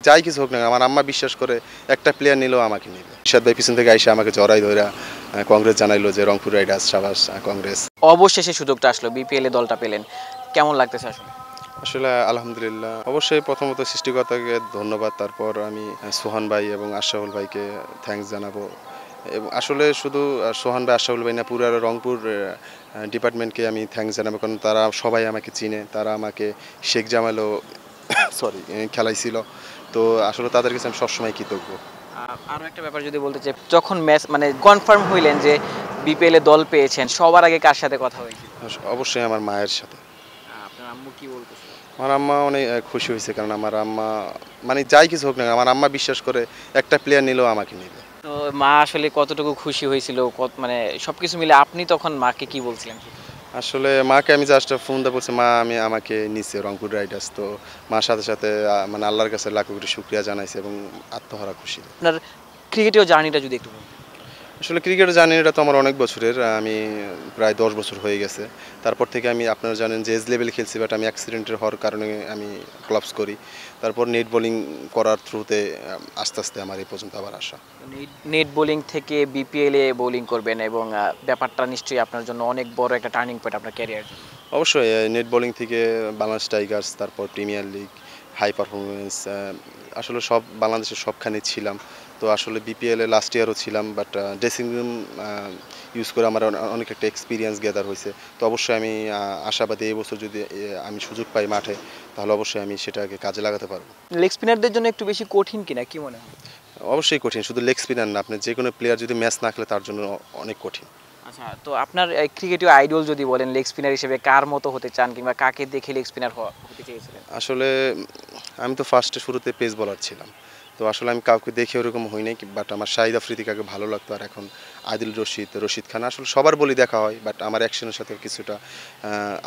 যাই কিছু হোক না আমার আম্মা বিশ্বাস করে একটা প্লেয়ার নিলেও আমাকে নিবে। রিশাদ ভাই পিছন থেকে আইসা আমাকে জড়াই ধইরা কংগ্রেস জানাইলো যে রংপুর রাইডার্স সাবাস কংগ্রেস। অবশেষে সুযোগটা আসলো, বিপিএল এ দলটা পেলেন, কেমন লাগতেছে আসলে? আসলে আলহামদুলিল্লাহ, অবশ্যই প্রথমত সৃষ্টিকর্তাকে ধন্যবাদ, তারপর আমি সোহান ভাই এবং আশরাফুল ভাইকে থ্যাঙ্কস জানাবো। এবং আসলে শুধু সোহান ভাই আশরাফুল ভাই না, পুরো রংপুর ডিপার্টমেন্টকে আমি থ্যাঙ্কস জানাবো, কারণ তারা সবাই আমাকে চিনে, তারা আমাকে শেখ জামালও সরি খেলাইছিল। তো আসলে তাদের কাছে আমি সবসময় কৃতজ্ঞ। আরো একটা ব্যাপার যদি বলতে চাই, যখন ম্যাচ মানে কনফার্ম হইলেন যে বিপিএল এ দল পেয়েছেন, সবার আগে কার সাথে কথা হয়েছিল? অবশ্যই আমার মায়ের সাথে। আপনার আম্মু কি বলতেছিল? আমার আম্মা অনেক খুশি হয়েছে, কারণ আমার আম্মা মানে যাই কিছু হোক না আমার আম্মা বিশ্বাস করে একটা প্লেয়ার নিলেও আমাকে নিবে। তো মা আসলে কতটুকু খুশি হয়েছিল, মানে সবকিছু মিলে আপনি তখন মাকে কি বলছিলেন? আসলে মাকে আমি জাস্ট ফোন দিয়ে বলছি, মা আমি আমাকে নিচ্ছে রংপুর রাইডার্স। তো মার সাথে সাথে মানে আল্লাহর কাছে লাখো কোটি শুকরিয়া জানাইছে এবং আত্মহারা খুশি। আপনার ক্রিকেটীয় জার্নিটা যদি একটু বলতেন। আসলে ক্রিকেট জানি এটা তো আমার অনেক বছরের, আমি প্রায় 10 বছর হয়ে গেছে। তারপর থেকে আমি, আপনারা জানেন যে এজ লেভেল খেলছি, বাট আমি অ্যাক্সিডেন্টের হওয়ার কারণে আমি ক্লাবস করি। তারপর নেট বোলিং করার থ্রুতে আস্তে আস্তে আমার এই পর্যন্ত আবার আসা। নেট বোলিং থেকে বিপিএল এ বোলিং করবেন এবং ব্যাপারটা নিশ্চয়ই আপনার জন্য অনেক বড় একটা টার্নিং পয়েন্ট আপনার ক্যারিয়ার জন্য। অবশ্যই নেট বোলিং থেকে বাংলাদেশ টাইগার্স, তারপর প্রিমিয়ার লিগ, হাই পারফরমেন্স, আসলে সব বাংলাদেশের সবখানে ছিলাম। তো আসলে বিপিএল এ লাস্ট ইয়ারও ছিলাম, বাট ড্রেসিং রুম ইউজ করে আমার অনেক একটা এক্সপিরিয়েন্স গ্যাদার হয়েছে। তো অবশ্যই আমি আশাবাদী এই বছর যদি আমি সুযোগ পাই মাঠে, তাহলে অবশ্যই আমি সেটাকে কাজে লাগাতে পারবো। লেগ স্পিনারদের জন্য একটু বেশি কঠিন কিনা, কি মনে হয়? অবশ্যই কঠিন, শুধু লেগ স্পিনার না, আপনি যে কোনো প্লেয়ার যদি ম্যাচ না খেলে তার জন্য অনেক কঠিন। আচ্ছা, তো আপনার ক্রিকেটীয় আইডল যদি বলেন, লেগ স্পিনার হিসেবে কার মতো হতে চান কিংবা কাকে দেখে লেগ স্পিনার হতে চেয়েছিলেন? আসলে আমি তো ফার্স্টে শুরুতে পেস বলার ছিলাম। তো আসলে আমি কাউকে দেখে ওরকম হই নাই, বাট আমার শাহিদ আফ্রিদিকে ভালো লাগতো, আর এখন আদিল রশিদ, রশিদ খান, আসলে সবার বলি দেখা হয়, বাট আমার অ্যাকশনের সাথে কিছুটা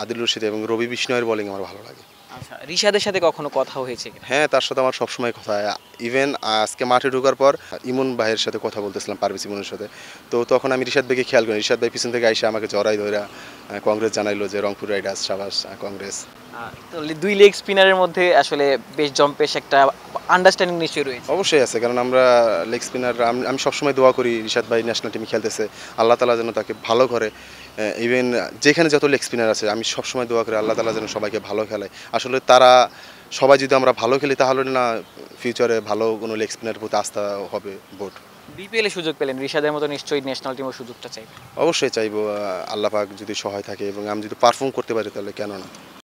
আদিল রশিদ এবং রবি বিষ্ণয়ের বোলিং আমার ভালো লাগে। আচ্ছা, রিশাদের সাথে কখনো কথা হয়েছে কিনা? হ্যাঁ, তার সাথে আমার সবসময় কথা হয়। ইভেন আজকে মাঠে ঢোকার পর ইমন ভাইয়ের সাথে কথা বলতেছিলাম, পারভেজ ইমনের সাথে। তো তখন আমি রিশাদ ভাইকে খেয়াল করি, রিশাদ ভাই পিছন থেকে আইসা আমাকে জড়াই ধইরা কংগ্রেস জানাইলো যে রংপুর রাইডার্স সাবাস কংগ্রেস। তো দুই লেগ স্পিনারের মধ্যে আসলে বেশ জম্পেশ একটা আন্ডারস্ট্যান্ডিং নিশ্চয়ই রয়েছে। অবশ্যই আছে, কারণ আমরা লেগ স্পিনার, আমি সবসময় দোয়া করি রিশাদ ভাই ন্যাশনাল টিমে খেলতেছে, আল্লাহ তাআলা যেন তাকে ভালো করে। ইভেন যেখানে যত লেগ স্পিনার আছে আমি সবসময় দোয়া করি আল্লাহ তাআলা যেন সবাইকে ভালো খেলায়। আসলে তারা সবাই যদি আমরা ভালো খেলি, তাহলে না ফিউচারে ভালো কোনো লেগ স্পিনারের প্রতি আস্থা হবে বোর্ড। বিপিএল এ সুযোগ পেলেন, রিশাদের মতো নিশ্চয়ই ন্যাশনাল টিমের সুযোগটা চাইবেন। অবশ্যই চাইবো, আল্লাহ পাক যদি সহায় থাকে এবং আমি যদি পারফর্ম করতে পারি তাহলে কেন না।